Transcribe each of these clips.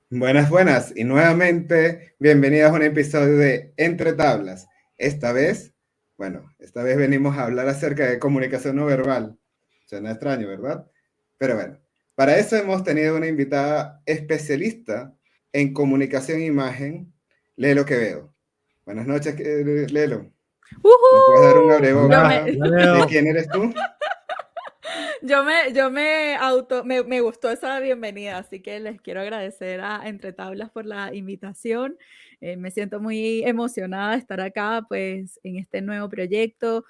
Buenas, buenas, y nuevamente bienvenidos a un episodio de Entre Tablas. Esta vez venimos a hablar acerca de comunicación no verbal. Suena extraño, ¿verdad? Pero bueno, para eso hemos tenido una invitada especialista en comunicación e imagen, Lelo Quevedo. Buenas noches, Lelo. ¿Nos puedes dar un Hola, abreboca de quién eres tú? Me gustó esa bienvenida, así que les quiero agradecer a Entre Tablas por la invitación. Me siento muy emocionada de estar acá, pues, en este nuevo proyecto,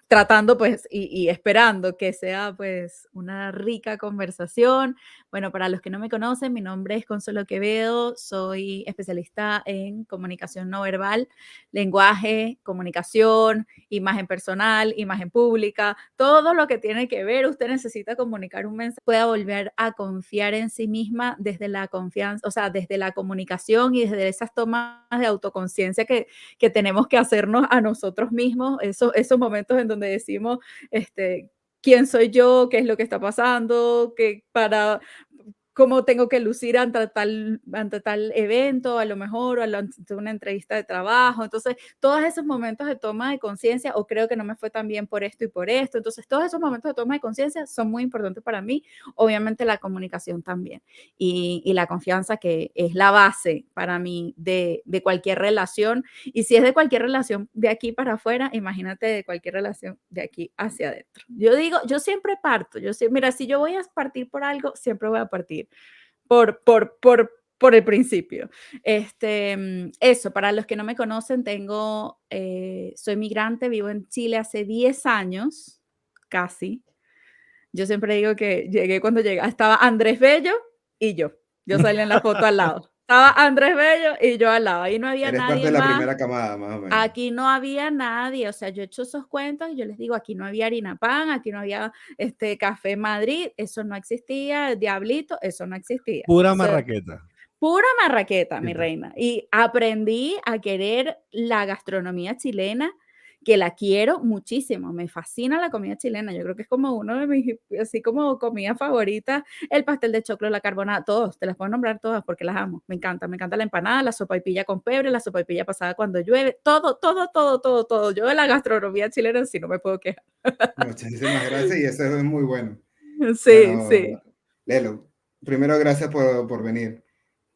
tratando, pues, y esperando que sea, pues, una rica conversación. Bueno, para los que no me conocen, mi nombre es Consuelo Quevedo, soy especialista en comunicación no verbal, lenguaje, comunicación, imagen personal, imagen pública, todo lo que tiene que ver, usted necesita comunicar un mensaje, pueda volver a confiar en sí misma desde la confianza, o sea, desde la comunicación y desde esas tomas de autoconciencia que tenemos que hacernos a nosotros mismos, esos momentos en donde decimos, quién soy yo, qué es lo que está pasando, cómo tengo que lucir ante tal evento, a lo mejor, o ante una entrevista de trabajo. Entonces, todos esos momentos de toma de conciencia, o creo que no me fue tan bien por esto y por esto. Entonces, todos esos momentos de toma de conciencia son muy importantes para mí. Obviamente, la comunicación también. Y la confianza, que es la base para mí de cualquier relación. Y si es de cualquier relación de aquí para afuera, imagínate de cualquier relación de aquí hacia adentro. Yo digo, yo siempre parto. Mira, si yo voy a partir por algo, siempre voy a partir por el principio. Eso, para los que no me conocen, soy migrante, vivo en Chile hace 10 años, casi. Yo siempre digo que llegué cuando llegué, estaba Andrés Bello y yo salí en la foto al lado. Estaba Andrés Bello y yo al lado, ahí no había Eres parte nadie de la más. primera camada, más o menos. Aquí no había nadie, o sea, yo he hecho esos cuentos y yo les digo, aquí no había harina pan, aquí no había Café Madrid, eso no existía, Diablito, eso no existía. Pura O sea, marraqueta. pura marraqueta, mi reina. Y aprendí a querer la gastronomía chilena, que la quiero muchísimo. Me fascina la comida chilena. Yo creo que es como uno de mis, así como comida favorita, el pastel de choclo, la carbonada, todos, te las puedo nombrar todas porque las amo. Me encanta la empanada, la sopaipilla con pebre, la sopaipilla pasada cuando llueve, todo, todo, todo, todo, todo. Yo de la gastronomía chilena sí no me puedo quejar. Muchísimas gracias y eso es muy bueno. Sí, Bueno, sí. Lelo, primero gracias por venir.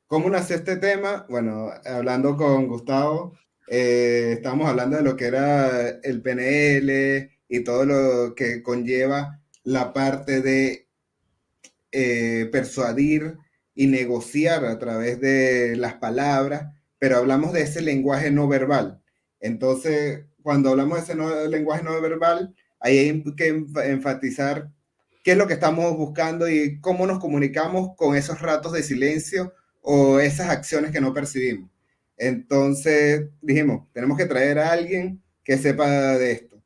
¿Cómo nació este tema? Bueno, hablando con Gustavo, estábamos hablando de lo que era el PNL y todo lo que conlleva la parte de persuadir y negociar a través de las palabras, pero hablamos de ese lenguaje no verbal. Entonces, cuando hablamos de ese lenguaje no verbal, ahí hay que enfatizar qué es lo que estamos buscando y cómo nos comunicamos con esos ratos de silencio o esas acciones que no percibimos. Entonces dijimos, tenemos que traer a alguien que sepa de esto.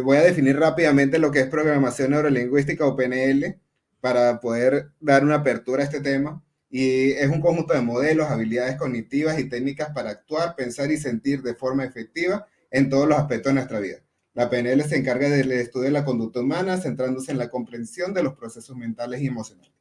Voy a definir rápidamente lo que es programación neurolingüística o PNL para poder dar una apertura a este tema. Y es un conjunto de modelos, habilidades cognitivas y técnicas para actuar, pensar y sentir de forma efectiva en todos los aspectos de nuestra vida. La PNL se encarga del estudio de la conducta humana, centrándose en la comprensión de los procesos mentales y emocionales.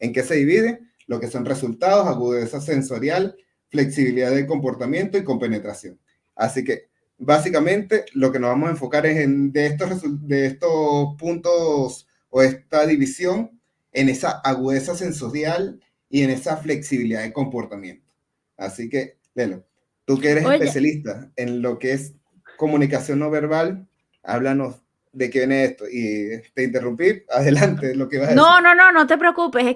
¿En qué se divide? Lo que son resultados, agudeza sensorial, flexibilidad de comportamiento y compenetración. Así que básicamente lo que nos vamos a enfocar es de estos puntos o esta división en esa agudeza sensorial y en esa flexibilidad de comportamiento. Así que, Lelo, tú que eres Oye, especialista en lo que es comunicación no verbal, háblanos de qué viene esto. Y te interrumpí, adelante, lo que ibas a decir. no te preocupes,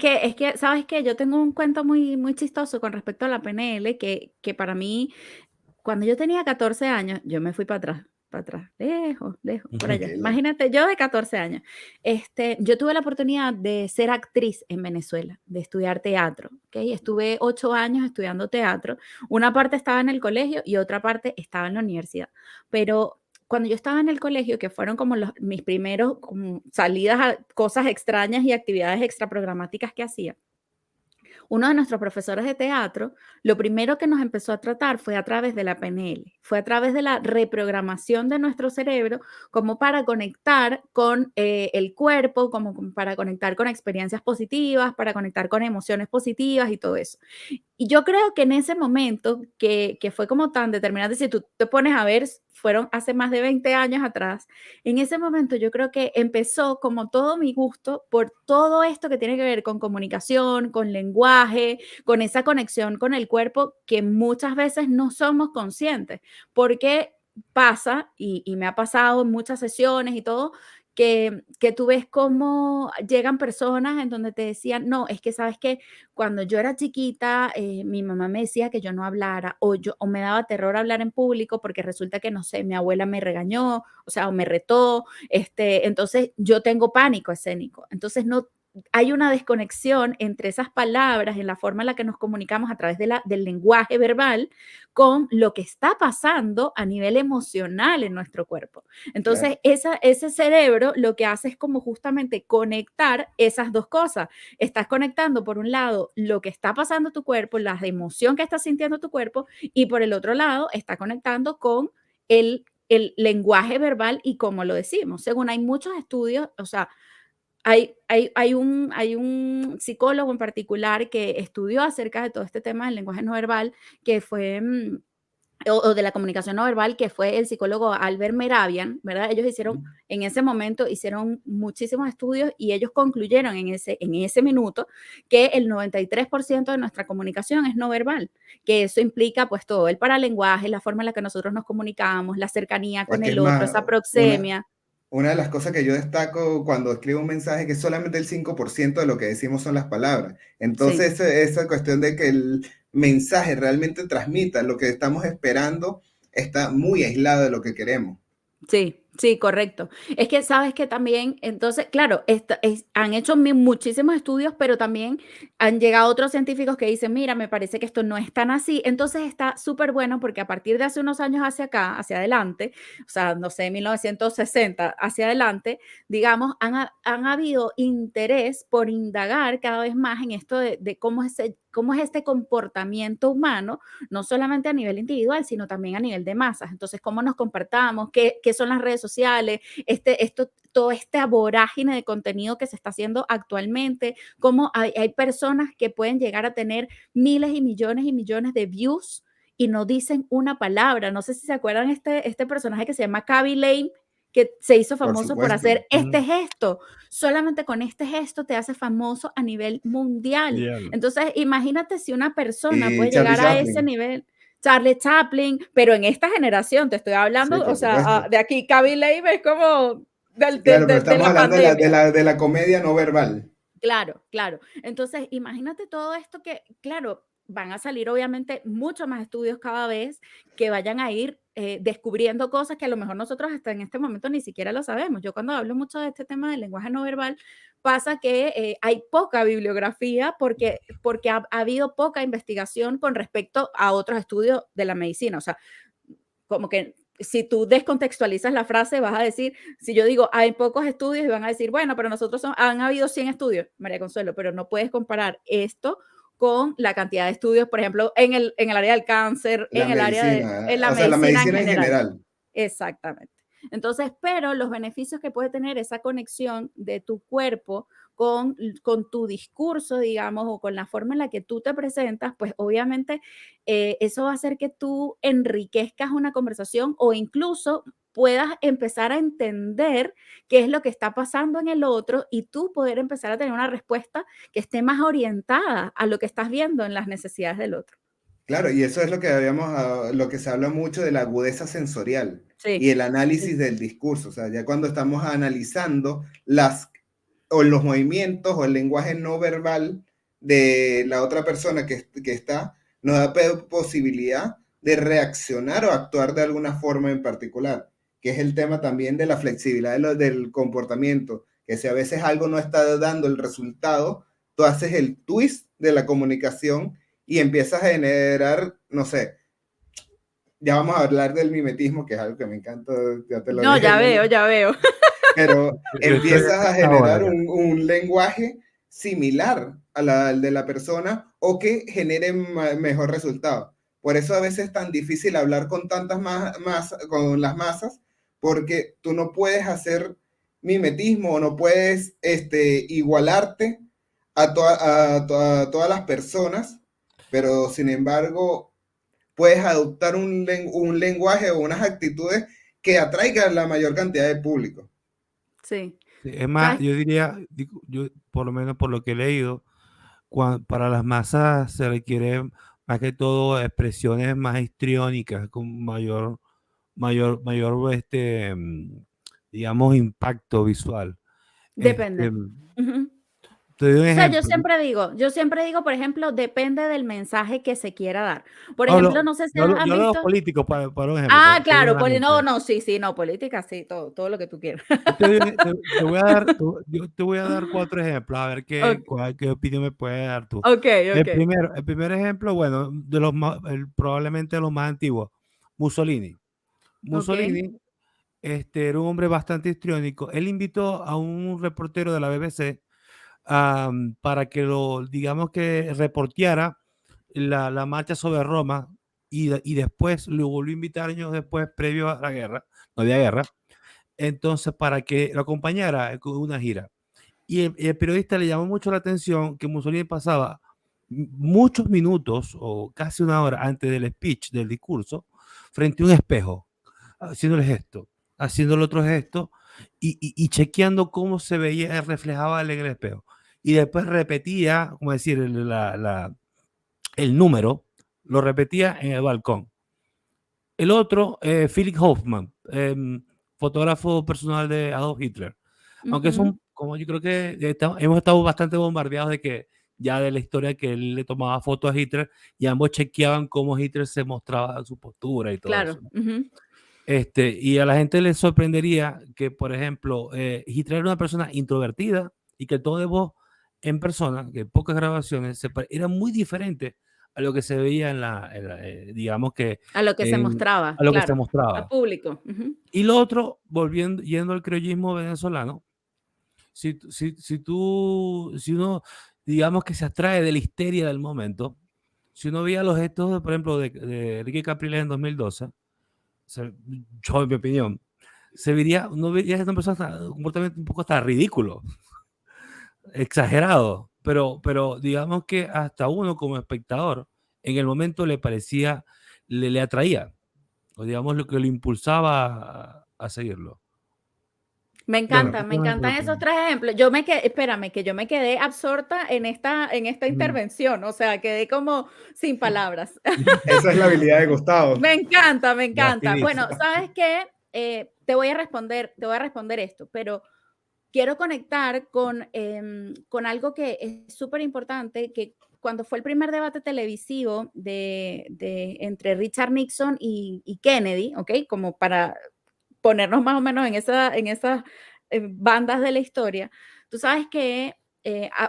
¿sabes qué? Yo tengo un cuento muy, muy chistoso con respecto a la PNL, que para mí, cuando yo tenía 14 años, yo me fui para atrás, lejos, lejos, por allá. Okay, Imagínate, yo de 14 años, yo tuve la oportunidad de ser actriz en Venezuela, de estudiar teatro, ¿ok? Estuve 8 años estudiando teatro. Una parte estaba en el colegio y otra parte estaba en la universidad, pero cuando yo estaba en el colegio, que fueron como mis primeros como salidas a cosas extrañas y actividades extraprogramáticas que hacía, uno de nuestros profesores de teatro, lo primero que nos empezó a tratar fue a través de la PNL, fue a través de la reprogramación de nuestro cerebro como para conectar con el cuerpo, como para conectar con experiencias positivas, para conectar con emociones positivas y todo eso. Y yo creo que en ese momento, que fue como tan determinante, si tú te pones a ver, fueron hace más de 20 años atrás, en ese momento yo creo que empezó como todo mi gusto por todo esto que tiene que ver con comunicación, con lenguaje, con esa conexión con el cuerpo que muchas veces no somos conscientes, porque pasa, y me ha pasado en muchas sesiones y todo, que tú ves cómo llegan personas en donde te decían, no, es que sabes que cuando yo era chiquita, mi mamá me decía que yo no hablara o me daba terror hablar en público porque resulta que, no sé, mi abuela me regañó, o sea, o me retó, entonces yo tengo pánico escénico. Entonces no hay una desconexión entre esas palabras en la forma en la que nos comunicamos a través del lenguaje verbal con lo que está pasando a nivel emocional en nuestro cuerpo. Entonces, Claro, ese cerebro lo que hace es como justamente conectar esas dos cosas. Estás conectando, por un lado, lo que está pasando en tu cuerpo, la emoción que está sintiendo tu cuerpo, y por el otro lado, está conectando con el lenguaje verbal y cómo lo decimos. Según hay muchos estudios, o sea, hay un psicólogo en particular que estudió acerca de todo este tema del lenguaje no verbal, que fue o de la comunicación no verbal, que fue el psicólogo Albert Mehrabian, ¿verdad? Ellos hicieron, en ese momento, hicieron muchísimos estudios y ellos concluyeron en ese minuto que el 93% de nuestra comunicación es no verbal, que eso implica pues todo el paralenguaje, la forma en la que nosotros nos comunicamos, la cercanía es con que es el otro, más, esa una, proxemia. una de las cosas que yo destaco cuando escribo un mensaje es que solamente el 5% de lo que decimos son las palabras. Sí. Entonces, esa cuestión de que el mensaje realmente transmita lo que estamos esperando está muy aislado de lo que queremos. Sí, sí, correcto. Es que sabes que también, entonces, claro, han hecho muchísimos estudios, pero también han llegado otros científicos que dicen, mira, me parece que esto no es tan así. Entonces está súper bueno porque a partir de hace unos años hacia acá, hacia adelante, o sea, no sé, 1960 hacia adelante, digamos, han habido interés por indagar cada vez más en esto de cómo es este comportamiento humano no solamente a nivel individual, sino también a nivel de masas. Entonces, cómo nos comportamos, qué son las redes sociales, todo esta vorágine de contenido que se está haciendo actualmente, cómo hay personas que pueden llegar a tener miles y millones de views y no dicen una palabra. No sé si se acuerdan este personaje que se llama Kaby Lame, que se hizo Por famoso por supuesto. hacer este gesto. Solamente con este gesto te hace famoso a nivel mundial. Mundial. Entonces, imagínate si una persona Y puede Charlie llegar a ese Chaplin. nivel. Charlie Chaplin, pero en esta generación, te estoy Sí, hablando, o por sea, supuesto. de aquí, Kaby Lame es como Sí, claro, pero de estamos la hablando de pandemia. de la comedia no verbal. Claro, claro. Entonces, imagínate todo esto que, claro, van a salir obviamente muchos más estudios cada vez que vayan a ir descubriendo cosas que a lo mejor nosotros hasta en este momento ni siquiera lo sabemos. Yo cuando hablo mucho de este tema del lenguaje no verbal, pasa que hay poca bibliografía porque ha habido poca investigación con respecto a otros estudios de la medicina. O sea, como que si tú descontextualizas la frase, vas a decir, si yo digo, hay pocos estudios, y van a decir, bueno, pero han habido 100 estudios, María Consuelo, pero no puedes comparar esto con la cantidad de estudios, por ejemplo, en el área del cáncer, La en medicina, la o sea, la medicina en medicina en general. general. Exactamente. Entonces, pero los beneficios que puede tener esa conexión de tu cuerpo con tu discurso, digamos, o con la forma en la que tú te presentas, pues obviamente eso va a hacer que tú enriquezcas una conversación o incluso puedas empezar a entender qué es lo que está pasando en el otro y tú poder empezar a tener una respuesta que esté más orientada a lo que estás viendo en las necesidades del otro. Claro, y eso es lo que lo que se habla mucho de la agudeza sensorial y Sí, el análisis sí, del discurso. O sea, ya cuando estamos analizando o los movimientos o el lenguaje no verbal de la otra persona que está, nos da posibilidad de reaccionar o actuar de alguna forma en particular, que es el tema también de la flexibilidad del comportamiento, que si a veces algo no está dando el resultado, tú haces el twist de la comunicación y empiezas a generar, no sé, ya vamos a hablar del mimetismo, que es algo que me encanta, ya te lo no, dije, ya Elena, veo, ya veo. pero Yo estoy empiezas a ahora generar acá. un lenguaje similar al de la persona o que genere mejor resultado. Por eso a veces es tan difícil hablar con tantas con las masas, porque tú no puedes hacer mimetismo o no puedes igualarte a todas las personas, pero sin embargo puedes adoptar un lenguaje o unas actitudes que atraigan la mayor cantidad de público. Sí. Sí, es más, yo diría, yo por lo menos por lo que he leído, para las masas se requiere más que todo expresiones más histriónicas, con mayor, digamos, impacto visual. Depende. Ujú. Te doy un O sea, ejemplo. yo siempre digo, por ejemplo, depende del mensaje que se quiera dar. Por ejemplo, no sé si Yo han hablo de los visto. políticos, para un ejemplo. Ah, Te digo claro, la gente. no, sí, no, política, sí, todo lo que tú quieras. Te voy a dar, yo te voy a dar 4 ejemplos, a ver Ok, qué opinión me puedes dar tú. ok. El primer ejemplo, bueno, probablemente de los más antiguos, Mussolini. Ok. Mussolini, era un hombre bastante histriónico. Él invitó a un reportero de la BBC, para que digamos que reporteara la marcha sobre Roma, y después lo volvió a invitar años después, previo a la guerra, no había guerra, entonces para que lo acompañara con una gira. Y el periodista le llamó mucho la atención que Mussolini pasaba muchos minutos o casi una hora antes del speech, del discurso, frente a un espejo, haciendo el gesto, haciendo el otro gesto y chequeando cómo se veía, reflejaba él en el espejo. Y después repetía, como decir, el número, lo repetía en el balcón. El otro, Philip Hoffman, fotógrafo personal de Adolf Hitler. Aunque como yo creo que hemos estado bastante bombardeados de que ya de la historia que él le tomaba fotos a Hitler y ambos chequeaban cómo Hitler se mostraba su postura y todo eso, Claro. ¿no? Y a la gente le sorprendería que, por ejemplo, Hitler era una persona introvertida y que el tono de voz en persona, que pocas grabaciones, era muy diferente a lo que se veía digamos que, A lo que se mostraba, a lo que se claro, al mostraba. público. Y lo otro, yendo al criollismo venezolano, si uno, digamos que se atrae de la histeria del momento, si uno veía los gestos, por ejemplo, de Enrique Capriles en 2012, yo, en mi opinión, uno vería a esta persona un comportamiento un poco hasta ridículo, exagerado, pero digamos que hasta uno como espectador, en el momento le parecía, le atraía, o digamos lo que lo impulsaba a seguirlo. Me Bueno, me encantan esos 3 ejemplos. Espérame, que yo me quedé absorta en esta intervención, o sea, quedé como sin palabras. Esa es la habilidad de Gustavo. Me encanta, me ya estoy encanta. listo. Bueno, ¿sabes qué? Te voy a responder esto, pero quiero conectar con algo que es súper importante, que cuando fue el primer debate televisivo entre Richard Nixon y Kennedy, ¿ok? Como para ponernos más o menos en esas bandas de la historia, tú sabes que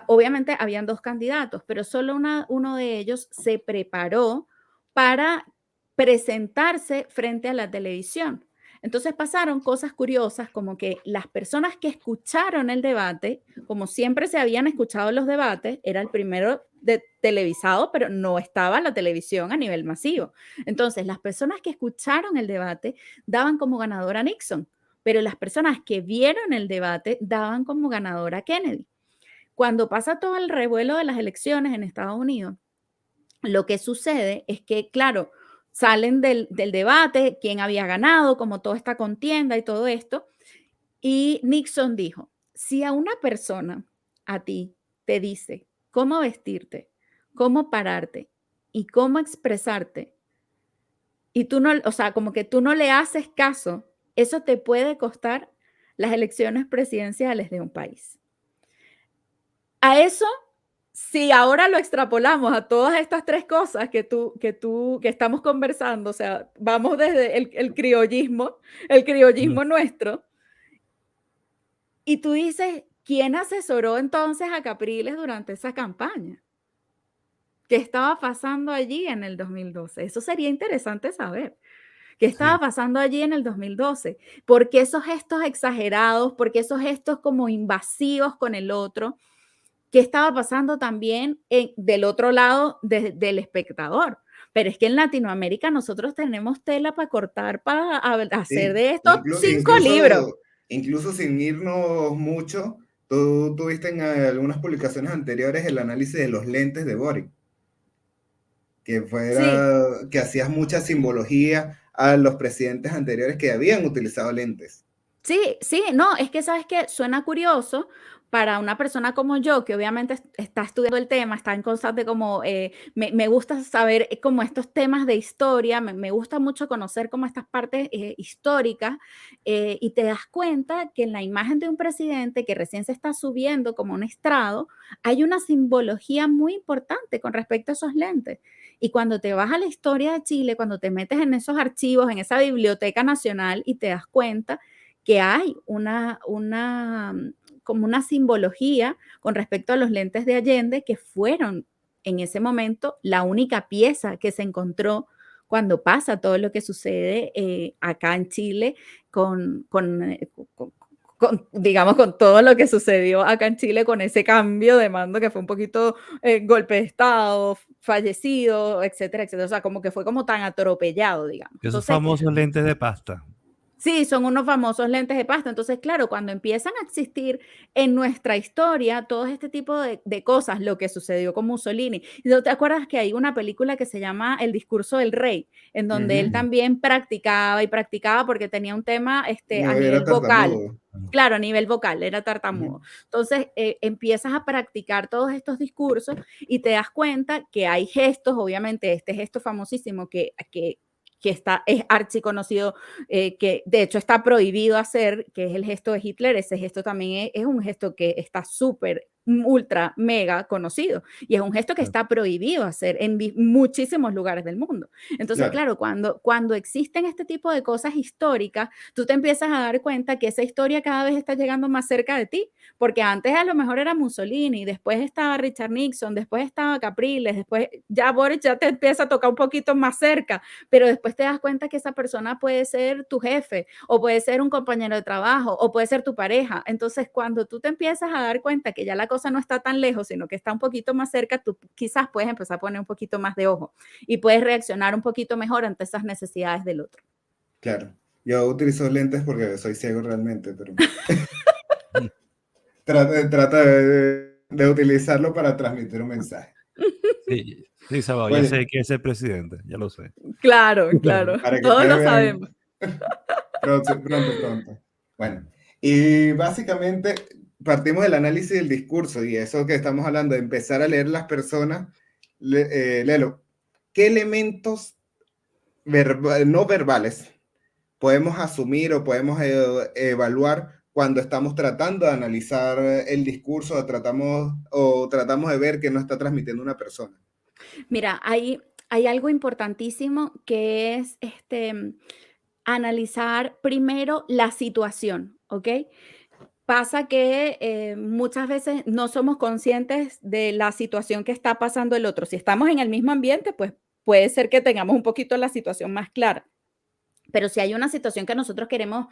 obviamente habían 2 candidatos, pero solo uno de ellos se preparó para presentarse frente a la televisión. Entonces pasaron cosas curiosas como que las personas que escucharon el debate, como siempre se habían escuchado los debates, era el primero televisado, pero no estaba la televisión a nivel masivo. Entonces, las personas que escucharon el debate daban como ganador a Nixon, pero las personas que vieron el debate daban como ganador a Kennedy. Cuando pasa todo el revuelo de las elecciones en Estados Unidos, lo que sucede es que, claro, salen del debate, quién había ganado, como toda esta contienda y todo esto, y Nixon dijo, si a una persona, a ti, te dice cómo vestirte, cómo pararte y cómo expresarte, y tú no, o sea, como que tú no le haces caso, eso te puede costar las elecciones presidenciales de un país. A eso, si ahora lo extrapolamos a todas estas 3 cosas que estamos conversando, o sea, vamos desde el criollismo nuestro, y tú dices, ¿quién asesoró entonces a Capriles durante esa campaña? ¿Qué estaba pasando allí en el 2012? Eso sería interesante saber. ¿Qué estaba Sí. pasando allí en el 2012? ¿Por qué esos gestos exagerados? ¿Por qué esos gestos como invasivos con el otro? qué estaba pasando también del otro lado del espectador. Pero es que en Latinoamérica nosotros tenemos tela para cortar, para hacer Sí, de estos 5 libros. incluso sin irnos mucho, tú tuviste en algunas publicaciones anteriores el análisis de los lentes de Boric, Sí, que hacías mucha simbología a los presidentes anteriores que habían utilizado lentes. sí, sí, no, es que sabes que suena curioso para una persona como yo, que obviamente está estudiando el tema, está en constante como, me gusta saber como estos temas de historia, me gusta mucho conocer como estas partes históricas, y te das cuenta que en la imagen de un presidente que recién se está subiendo como un estrado, hay una simbología muy importante con respecto a esos lentes. Y cuando te vas a la historia de Chile, cuando te metes en esos archivos, en esa biblioteca nacional y te das cuenta que hay como una simbología con respecto a los lentes de Allende, que fueron en ese momento la única pieza que se encontró cuando pasa todo lo que sucede acá en Chile digamos, con todo lo que sucedió acá en Chile con ese cambio de mando que fue un poquito golpe de Estado, fallecido, etcétera, etcétera. O sea, como que fue como tan atropellado, digamos. Esos Entonces, famosos lentes de pasta. sí, son unos famosos lentes de pasta. Entonces, claro, cuando empiezan a existir en nuestra historia todo este tipo de cosas, lo que sucedió con Mussolini. ¿No te acuerdas que hay una película que se llama El discurso del rey, en donde él Ujú. también practicaba y practicaba porque tenía un tema a No era nivel vocal? tartamudo. Claro, a nivel vocal, era Ujú. tartamudo. Entonces, empiezas a practicar todos estos discursos y te das cuenta que hay gestos, obviamente, este gesto famosísimo que es archiconocido, que de hecho está prohibido hacer, que es el gesto de Hitler. Ese gesto también es un gesto que está súper, ultra, mega conocido y es un gesto que está prohibido hacer en muchísimos lugares del mundo. Entonces, Claro, claro, cuando existen este tipo de cosas históricas, tú te empiezas a dar cuenta que esa historia cada vez está llegando más cerca de ti, porque antes a lo mejor era Mussolini, después estaba Richard Nixon, después estaba Capriles, después ya Boris ya te empieza a tocar un poquito más cerca, pero después te das cuenta que esa persona puede ser tu jefe o puede ser un compañero de trabajo o puede ser tu pareja. Entonces, cuando tú te empiezas a dar cuenta que ya la cosa no está tan lejos, sino que está un poquito más cerca, tú quizás puedes empezar a poner un poquito más de ojo y puedes reaccionar un poquito mejor ante esas necesidades del otro. claro. Yo utilizo lentes porque soy ciego realmente, pero trata de utilizarlo para transmitir un mensaje. Sí, sí, Salvador, ya Oye, sé que es el presidente, ya lo sé. Claro, claro, para que todos ustedes lo vean sabemos. pronto. Bueno, y básicamente partimos del análisis del discurso y eso que estamos hablando, de empezar a leer las personas. Lelo, ¿qué elementos no verbales podemos asumir o podemos evaluar cuando estamos tratando de analizar el discurso o tratamos de ver qué nos está transmitiendo una persona? Mira, hay algo importantísimo que es analizar primero la situación, ¿ok? Pasa que muchas veces no somos conscientes de la situación que está pasando el otro. Si estamos en el mismo ambiente, pues puede ser que tengamos un poquito la situación más clara. Pero si hay una situación que nosotros queremos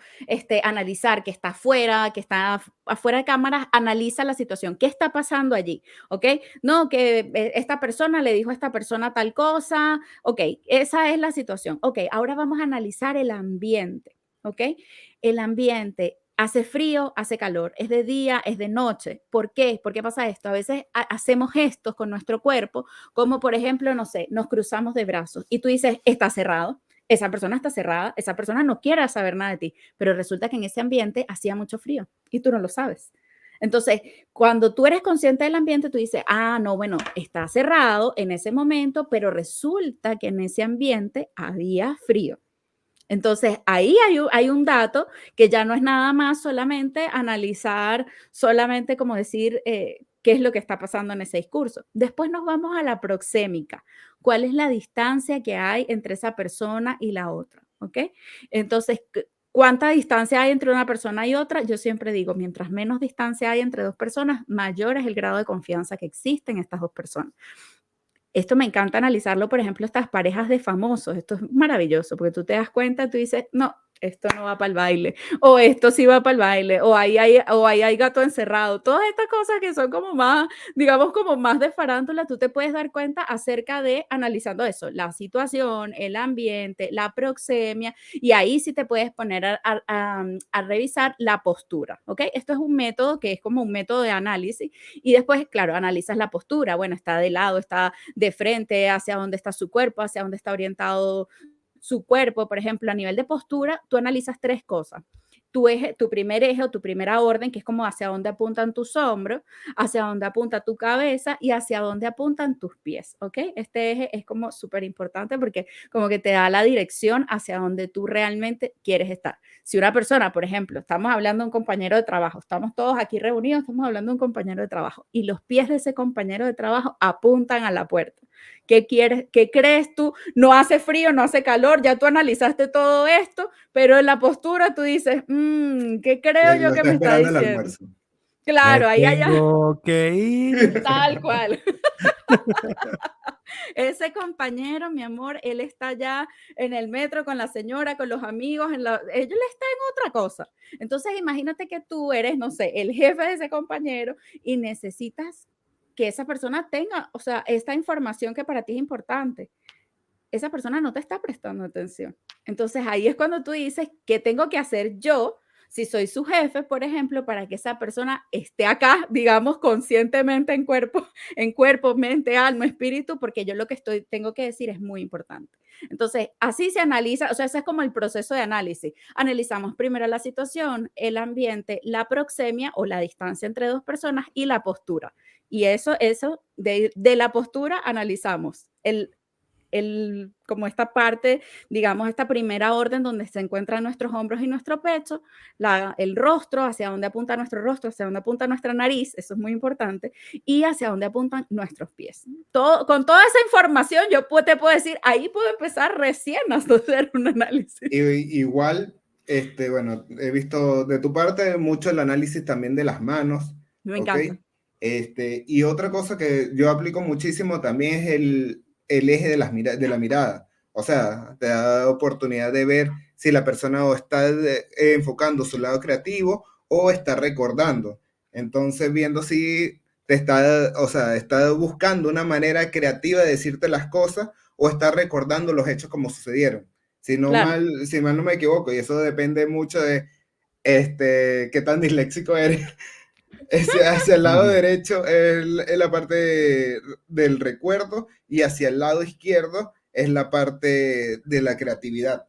analizar, que está afuera, que está afuera de cámaras, analiza la situación. ¿Qué está pasando allí? ¿Ok? No, que esta persona le dijo a esta persona tal cosa. Ok, esa es la situación. Ok, ahora vamos a analizar el ambiente. ¿Ok? El ambiente. Hace frío, hace calor, es de día, es de noche. ¿Por qué? ¿Por qué pasa esto? A veces hacemos gestos con nuestro cuerpo, como por ejemplo, no sé, nos cruzamos de brazos y tú dices, está cerrado, esa persona está cerrada, esa persona no quiere saber nada de ti, pero resulta que en ese ambiente hacía mucho frío y tú no lo sabes. Entonces, cuando tú eres consciente del ambiente, tú dices, ah, no, bueno, está cerrado en ese momento, pero resulta que en ese ambiente había frío. Entonces, ahí hay un dato que ya no es nada más solamente analizar, solamente como decir qué es lo que está pasando en ese discurso. Después nos vamos a la proxémica. ¿Cuál es la distancia que hay entre esa persona y la otra? ¿Ok? Entonces, ¿cuánta distancia hay entre una persona y otra? Yo siempre digo, mientras menos distancia hay entre dos personas, mayor es el grado de confianza que existe en estas dos personas. Esto me encanta analizarlo, por ejemplo, estas parejas de famosos. Esto es maravilloso porque tú te das cuenta, tú dices, no, esto no va para el baile, o esto sí va para el baile, o ahí hay gato encerrado. Todas estas cosas que son como más, digamos, como más de farándula, tú te puedes dar cuenta acerca de analizando eso, la situación, el ambiente, la proxemia, y ahí sí te puedes poner a revisar la postura, ¿ok? Esto es un método que es como un método de análisis, y después, claro, analizas la postura, bueno, está de lado, está de frente, hacia dónde está su cuerpo, hacia dónde está orientado su cuerpo, por ejemplo, a nivel de postura, tú analizas tres cosas. Tu primer eje o tu primera orden, que es como hacia dónde apuntan tus hombros, hacia dónde apunta tu cabeza y hacia dónde apuntan tus pies, ¿ok? Este eje es como súper importante porque como que te da la dirección hacia donde tú realmente quieres estar. Si una persona, por ejemplo, estamos hablando de un compañero de trabajo, estamos todos aquí reunidos, estamos hablando de un compañero de trabajo y los pies de ese compañero de trabajo apuntan a la puerta. ¿Qué quieres? ¿Qué crees tú? No hace frío, no hace calor, ya tú analizaste todo esto, pero en la postura tú dices, ¿qué creo yo Lo que está me está esperando el diciendo? almuerzo. Me Claro, ahí allá, tengo que ir. tal cual. Ese compañero, mi amor, él está ya en el metro con la señora, con los amigos, él está en otra cosa. Entonces, imagínate que tú eres, no sé, el jefe de ese compañero y necesitas que esa persona tenga, o sea, esta información que para ti es importante. Esa persona no te está prestando atención. Entonces, ahí es cuando tú dices, ¿qué tengo que hacer yo? Si soy su jefe, por ejemplo, para que esa persona esté acá, digamos, conscientemente en cuerpo, mente, alma, espíritu, porque yo lo que tengo que decir es muy importante. Entonces, así se analiza, o sea, ese es como el proceso de análisis. Analizamos primero la situación, el ambiente, la proxemia o la distancia entre dos personas y la postura. Y eso de la postura analizamos como esta parte, digamos, esta primera orden donde se encuentran nuestros hombros y nuestro pecho, el rostro, hacia dónde apunta nuestro rostro, hacia dónde apunta nuestra nariz, eso es muy importante, y hacia dónde apuntan nuestros pies. Con toda esa información, yo te puedo decir, ahí puedo empezar recién a hacer un análisis. Igual, bueno, he visto de tu parte mucho el análisis también de las manos, Me ¿ok? encanta. Y otra cosa que yo aplico muchísimo también es el eje de la mirada. O sea, te da oportunidad de ver si la persona o está enfocando su lado creativo o está recordando. Entonces, viendo si te está, o sea, está buscando una manera creativa de decirte las cosas o está recordando los hechos como sucedieron. Claro. Si mal no me equivoco, y eso depende mucho de qué tan disléxico eres. Hacia el lado derecho es la parte del recuerdo y hacia el lado izquierdo es la parte de la creatividad.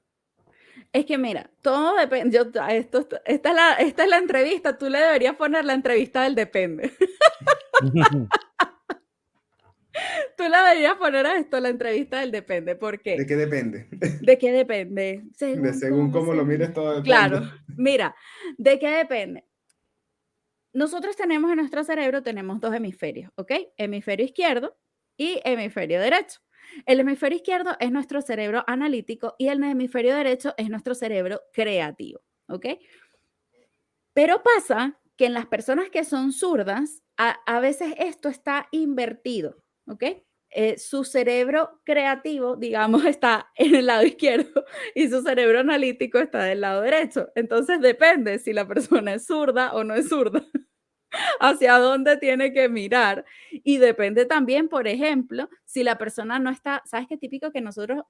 Es que mira, todo depende. Esta es la entrevista. Tú le deberías poner la entrevista del depende. Tú le deberías poner a esto la entrevista del depende. ¿Por ¿De qué? qué depende? ¿De qué depende? De Según según cómo cómo se lo mire. mires, todo Claro, depende. mira, ¿de qué depende? Nosotros tenemos en nuestro cerebro, tenemos dos hemisferios, ¿ok? Hemisferio izquierdo y hemisferio derecho. El hemisferio izquierdo es nuestro cerebro analítico y el hemisferio derecho es nuestro cerebro creativo, ¿ok? Pero pasa que en las personas que son zurdas, a veces esto está invertido, ¿ok? Su cerebro creativo, digamos, está en el lado izquierdo y su cerebro analítico está del lado derecho. Entonces depende si la persona es zurda o no es zurda, hacia dónde tiene que mirar. Y depende también, por ejemplo, si la persona no está, ¿sabes qué típico que nosotros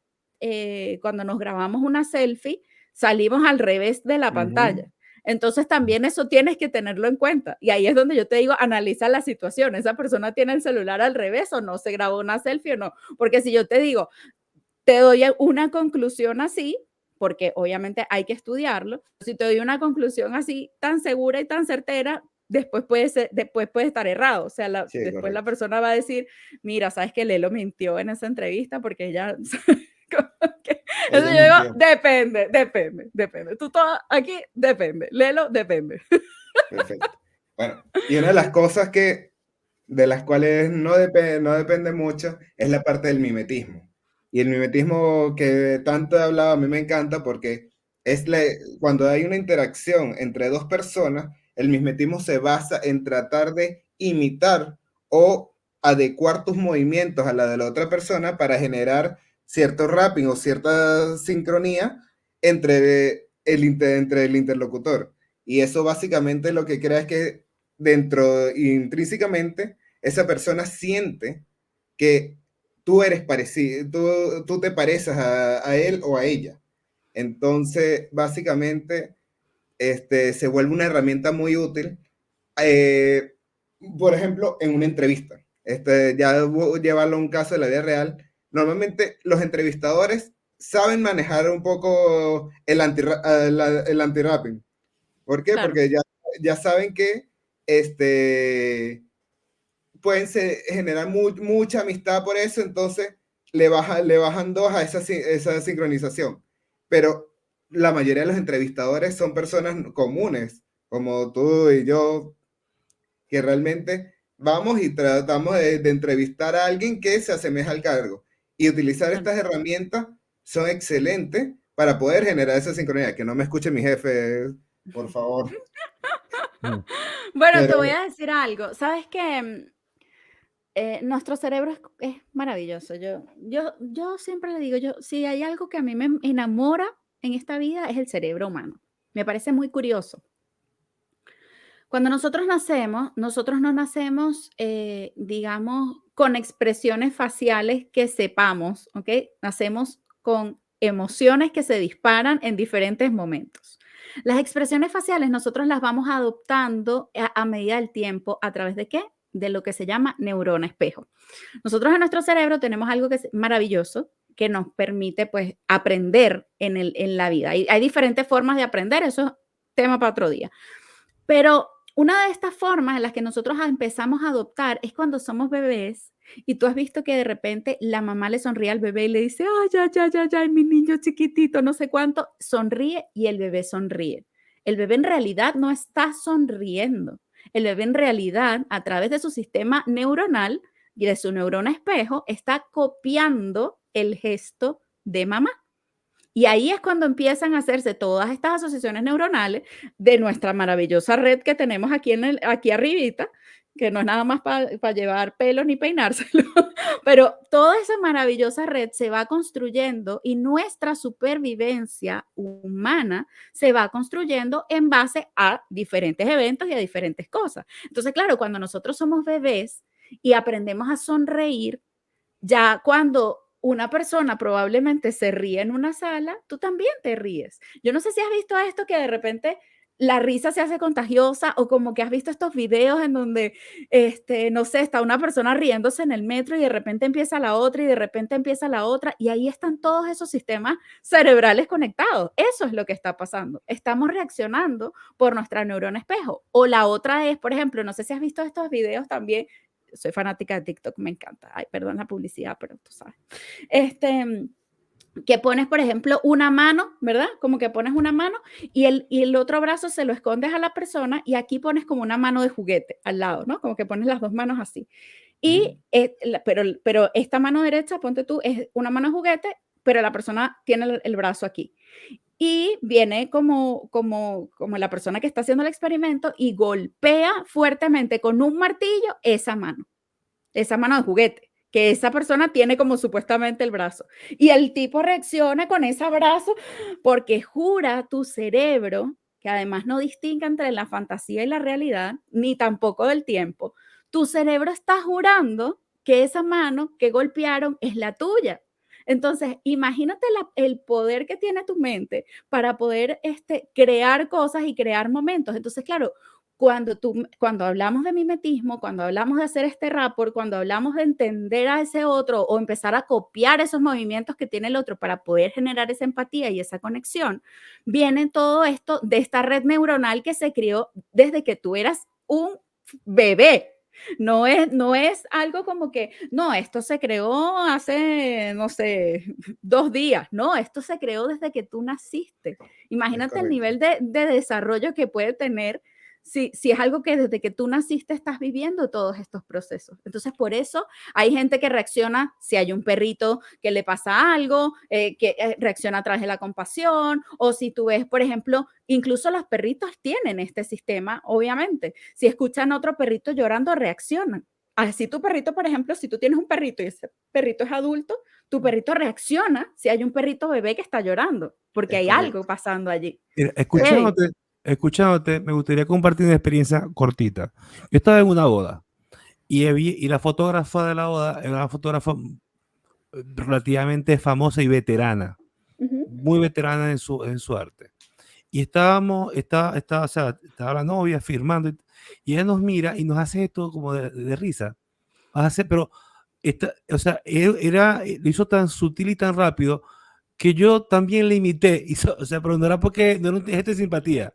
cuando nos grabamos una selfie salimos al revés de la Ujú. pantalla? Entonces también eso tienes que tenerlo en cuenta. Y ahí es donde yo te digo, analiza la situación. ¿Esa persona tiene el celular al revés o no? ¿Se grabó una selfie o no? Porque si yo te digo, te doy una conclusión así, porque obviamente hay que estudiarlo. Si te doy una conclusión así tan segura y tan certera, después puede estar errado. O sea, Sí, después la correcto. persona va a decir, mira, sabes que Lelo mintió en esa entrevista porque ella... Entonces Ella yo digo, mintió. depende. Tú todo aquí depende. Lelo, depende. Perfecto. Bueno, y una de las cosas de las cuales no depende mucho es la parte del mimetismo. Y el mimetismo que tanto he hablado a mí me encanta porque cuando hay una interacción entre dos personas, el mimetismo se basa en tratar de imitar o adecuar tus movimientos a la de la otra persona para generar cierto rapping o cierta sincronía entre entre el interlocutor. Y eso básicamente lo que crea es que intrínsecamente, esa persona siente que tú eres parecido, tú te pareces a él o a ella. Entonces, básicamente, se vuelve una herramienta muy útil, por ejemplo, en una entrevista. Ya llevarlo a un caso de la vida real. Normalmente los entrevistadores saben manejar un poco el anti-rapping. ¿Por qué? Claro. Porque ya saben que pueden generar mucha amistad por eso, entonces le bajan dos a esa sincronización. Pero la mayoría de los entrevistadores son personas comunes, como tú y yo, que realmente vamos y tratamos de entrevistar a alguien que se asemeja al cargo. Y utilizar Claro. estas herramientas son excelentes para poder generar esa sincronía. Que no me escuche mi jefe, por favor. Bueno, te Pero voy a decir algo. ¿Sabes qué? Nuestro cerebro es maravilloso. Yo siempre le digo, si hay algo que a mí me enamora en esta vida es el cerebro humano. Me parece muy curioso. Cuando nosotros no nacemos, digamos, con expresiones faciales que sepamos, ¿ok? Nacemos con emociones que se disparan en diferentes momentos. Las expresiones faciales nosotros las vamos adoptando a medida del tiempo. ¿A través de qué? De lo que se llama neurona espejo. Nosotros en nuestro cerebro tenemos algo que es maravilloso, que nos permite, pues, aprender en la vida. Hay diferentes formas de aprender, eso es tema para otro día. Pero una de estas formas en las que nosotros empezamos a adoptar es cuando somos bebés y tú has visto que de repente la mamá le sonríe al bebé y le dice, ay, ya, mi niño chiquitito, no sé cuánto, sonríe y el bebé sonríe. El bebé en realidad no está sonriendo. El bebé en realidad, a través de su sistema neuronal y de su neurona espejo, está copiando el gesto de mamá. Y ahí es cuando empiezan a hacerse todas estas asociaciones neuronales de nuestra maravillosa red que tenemos aquí arribita, que no es nada más para llevar pelos ni peinárselo, pero toda esa maravillosa red se va construyendo y nuestra supervivencia humana se va construyendo en base a diferentes eventos y a diferentes cosas. Entonces, claro, cuando nosotros somos bebés y aprendemos a sonreír, ya cuando una persona probablemente se ríe en una sala, tú también te ríes. Yo no sé si has visto esto que de repente la risa se hace contagiosa o como que has visto estos videos en donde, no sé, está una persona riéndose en el metro y de repente empieza la otra y de repente empieza la otra y ahí están todos esos sistemas cerebrales conectados. Eso es lo que está pasando. Estamos reaccionando por nuestra neurona espejo. O la otra es, por ejemplo, no sé si has visto estos videos también, soy fanática de TikTok, me encanta. Ay, perdón la publicidad, pero tú sabes. Que pones, por ejemplo, una mano, ¿verdad? Como que pones una mano y el otro brazo se lo escondes a la persona y aquí pones como una mano de juguete al lado, ¿no? Como que pones las dos manos así. Y, pero esta mano derecha, ponte tú, es una mano de juguete, pero la persona tiene el brazo aquí. Y viene como la persona que está haciendo el experimento y golpea fuertemente con un martillo esa mano de juguete, que esa persona tiene como supuestamente el brazo. Y el tipo reacciona con ese abrazo porque jura tu cerebro, que además no distingue entre la fantasía y la realidad, ni tampoco del tiempo, tu cerebro está jurando que esa mano que golpearon es la tuya. Entonces, imagínate el poder que tiene tu mente para poder crear cosas y crear momentos. Entonces, claro, cuando hablamos de mimetismo, cuando hablamos de hacer este rapport, cuando hablamos de entender a ese otro o empezar a copiar esos movimientos que tiene el otro para poder generar esa empatía y esa conexión, viene todo esto de esta red neuronal que se creó desde que tú eras un bebé. No es algo como que, no, esto se creó hace, no sé, 2 días. No, esto se creó desde que tú naciste. Imagínate el nivel de desarrollo que puede tener si es algo que desde que tú naciste estás viviendo todos estos procesos. Entonces, por eso hay gente que reacciona si hay un perrito que le pasa algo, que reacciona a través de la compasión, o si tú ves, por ejemplo, incluso los perritos tienen este sistema, obviamente. Si escuchan a otro perrito llorando, reaccionan. Así tu perrito, por ejemplo, si tú tienes un perrito y ese perrito es adulto, tu perrito reacciona si hay un perrito bebé que está llorando. porque Es hay correcto. algo pasando allí. Mira, Heavy. escuchándote, me gustaría compartir una experiencia cortita. Yo estaba en una boda y la fotógrafa de la boda era una fotógrafa relativamente famosa y veterana, Ujú. muy veterana en su arte. Y o sea, estaba la novia firmando y ella nos mira y nos hace esto como de risa. Pero, o sea, lo hizo tan sutil y tan rápido que yo también le imité. O sea, pero no era porque no era un gesto de simpatía.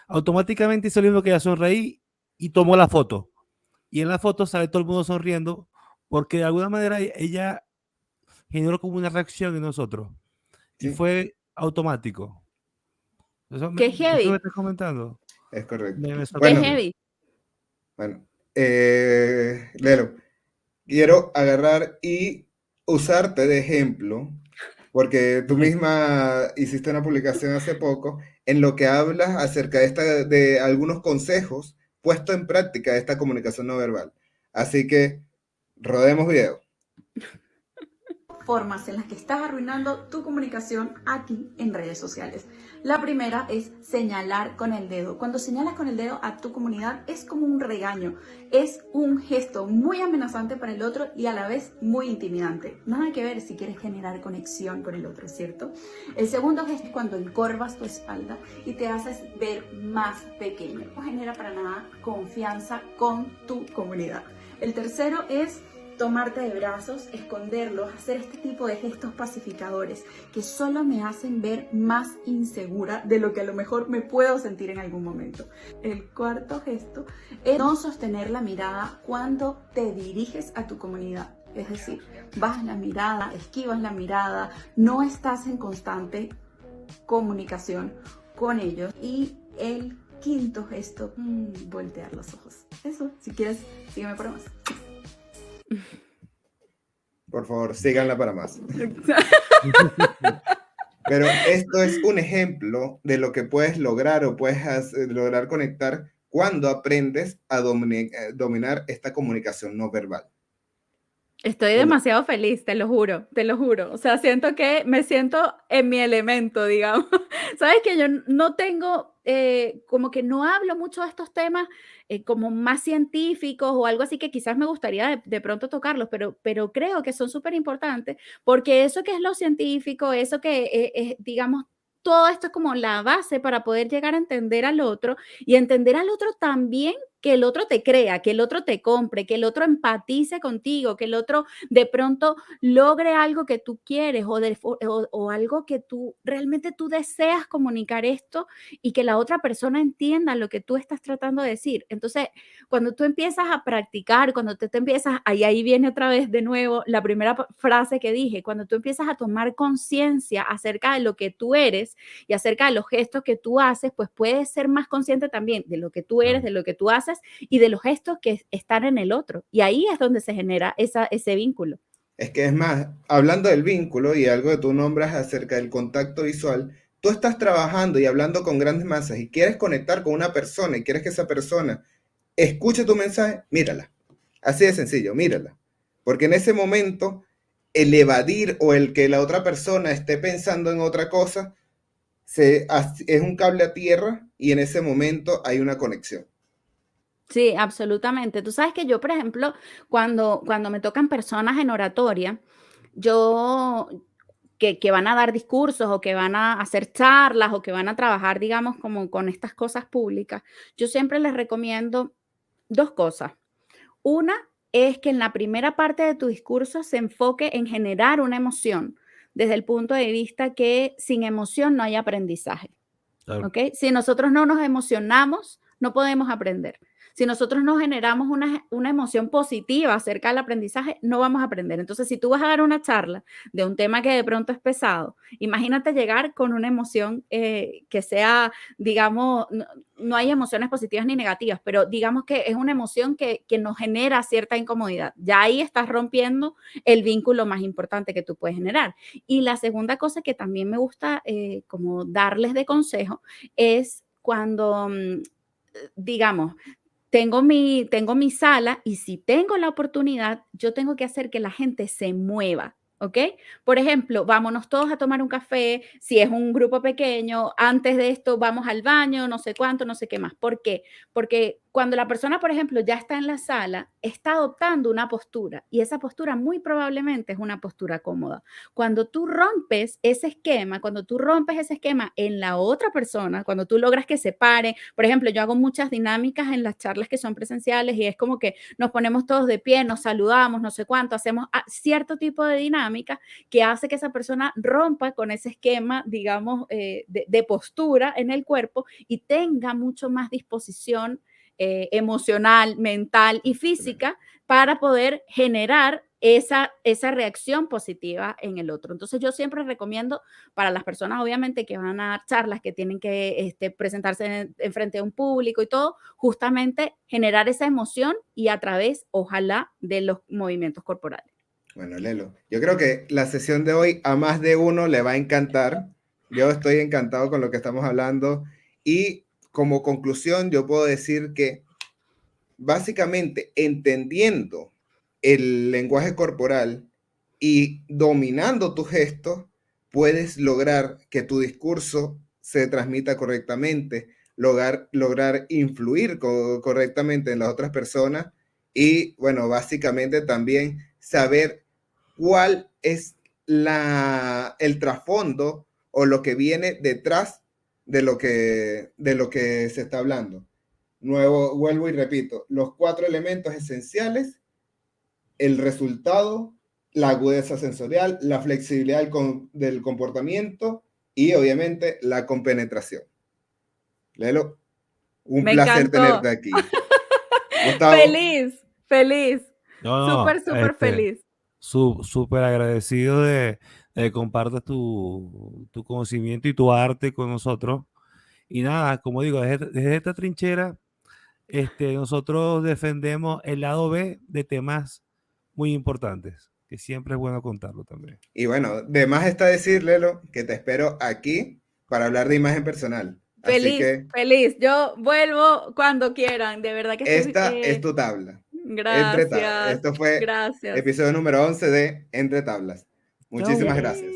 Automáticamente hizo lo mismo, que ella sonreí y tomó la foto. Y en la foto sale todo el mundo sonriendo porque de alguna manera ella generó como una reacción en nosotros y Sí, fue automático. Qué Eso me heavy, estás comentando. es correcto. Me qué Bueno, sorprendió. heavy. bueno. Lero, quiero agarrar y usarte de ejemplo, porque tú misma hiciste una publicación hace poco en lo que hablas acerca de algunos consejos puesto en práctica de esta comunicación no verbal. Así que rodemos video. Formas en las que estás arruinando tu comunicación aquí en redes sociales. La primera es señalar con el dedo. Cuando señalas con el dedo a tu comunidad es como un regaño, es un gesto muy amenazante para el otro y a la vez muy intimidante. Nada que ver si quieres generar conexión con el otro, ¿cierto? El segundo gesto es cuando encorvas tu espalda y te haces ver más pequeño. No genera para nada confianza con tu comunidad. El tercero es tomarte de brazos, esconderlos, hacer este tipo de gestos pacificadores que solo me hacen ver más insegura de lo que a lo mejor me puedo sentir en algún momento. El cuarto gesto es no sostener la mirada cuando te diriges a tu comunidad. Es decir, bajas la mirada, esquivas la mirada, no estás en constante comunicación con ellos. Y el quinto gesto, voltear los ojos. Eso, si quieres, sígueme por más. Por favor, síganla para más. Pero esto es un ejemplo de lo que puedes lograr o puedes lograr conectar cuando aprendes a dominar esta comunicación no verbal. Estoy demasiado feliz, te lo juro, te lo juro. O sea, siento que me siento en mi elemento, digamos. Sabes que yo no tengo, como que no hablo mucho de estos temas como más científicos o algo así que quizás me gustaría de pronto tocarlos, pero creo que son súper importantes porque eso que es lo científico, eso que digamos, todo esto es como la base para poder llegar a entender al otro y entender al otro también, que el otro te crea, que el otro te compre, que el otro empatice contigo, que el otro de pronto logre algo que tú quieres o algo que tú realmente tú deseas comunicar esto y que la otra persona entienda lo que tú estás tratando de decir. Entonces, cuando tú empiezas a practicar, cuando te empiezas, ahí viene otra vez de nuevo la primera frase que dije, cuando tú empiezas a tomar conciencia acerca de lo que tú eres y acerca de los gestos que tú haces, pues puedes ser más consciente también de lo que tú eres, de lo que tú haces y de los gestos que están en el otro. Y ahí es donde se genera ese vínculo. Es que es más, hablando del vínculo y algo que tú nombras acerca del contacto visual, tú estás trabajando y hablando con grandes masas y quieres conectar con una persona y quieres que esa persona escuche tu mensaje, mírala. Así de sencillo, mírala. Porque en ese momento, el evadir o el que la otra persona esté pensando en otra cosa, es un cable a tierra y en ese momento hay una conexión. Sí, absolutamente. Tú sabes que yo, por ejemplo, cuando me tocan personas en oratoria, yo que van a dar discursos o que van a hacer charlas o que van a trabajar, digamos, como con estas cosas públicas, yo siempre les recomiendo dos cosas. Una es que en la primera parte de tu discurso se enfoque en generar una emoción, desde el punto de vista que sin emoción no hay aprendizaje. Claro. ¿Ok? Si nosotros no nos emocionamos, no podemos aprender. Si nosotros no generamos una emoción positiva acerca del aprendizaje, no vamos a aprender. Entonces, si tú vas a dar una charla de un tema que de pronto es pesado, imagínate llegar con una emoción que sea, digamos, no hay emociones positivas ni negativas, pero digamos que es una emoción que nos genera cierta incomodidad. Ya ahí estás rompiendo el vínculo más importante que tú puedes generar. Y la segunda cosa que también me gusta como darles de consejo es cuando, digamos, tengo mi sala y si tengo la oportunidad, yo tengo que hacer que la gente se mueva. ¿ok? Por ejemplo, vámonos todos a tomar un café, si es un grupo pequeño, antes de esto vamos al baño, no sé cuánto, no sé qué más. ¿Por qué? Porque cuando la persona, por ejemplo, ya está en la sala, está adoptando una postura y esa postura muy probablemente es una postura cómoda. Cuando tú rompes ese esquema, en la otra persona, cuando tú logras que se pare, por ejemplo, yo hago muchas dinámicas en las charlas que son presenciales y es como que nos ponemos todos de pie, nos saludamos, no sé cuánto, hacemos cierto tipo de dinámica que hace que esa persona rompa con ese esquema, digamos, de postura en el cuerpo y tenga mucho más disposición emocional, mental y física para poder generar esa reacción positiva en el otro. Entonces yo siempre recomiendo para las personas obviamente que van a dar charlas, que tienen que presentarse en frente de un público y todo, justamente generar esa emoción y a través, ojalá, de los movimientos corporales. Bueno, Lelo, yo creo que la sesión de hoy a más de uno le va a encantar. Yo estoy encantado con lo que estamos hablando y como conclusión yo puedo decir que básicamente entendiendo el lenguaje corporal y dominando tus gestos, puedes lograr que tu discurso se transmita correctamente, lograr influir correctamente en las otras personas y, bueno, básicamente también saber cuál es el trasfondo o lo que viene detrás de lo que se está hablando. Vuelvo y repito, los 4 elementos esenciales: el resultado, la agudeza sensorial, la flexibilidad del comportamiento y obviamente la compenetración. Lelo, un Me placer encantó. tenerte aquí. Gustavo. Feliz. No, Súper feliz. Súper agradecido de compartas tu conocimiento y tu arte con nosotros. Y nada, como digo, desde esta trinchera, nosotros defendemos el lado B de temas muy importantes, que siempre es bueno contarlo también. Y bueno, de más está decir, Lelo, que te espero aquí para hablar de imagen personal. Feliz. Yo vuelvo cuando quieran. De verdad que esta es tu tabla. Gracias. Esto fue Gracias. episodio número 11 de Entre Tablas. Muchísimas gracias.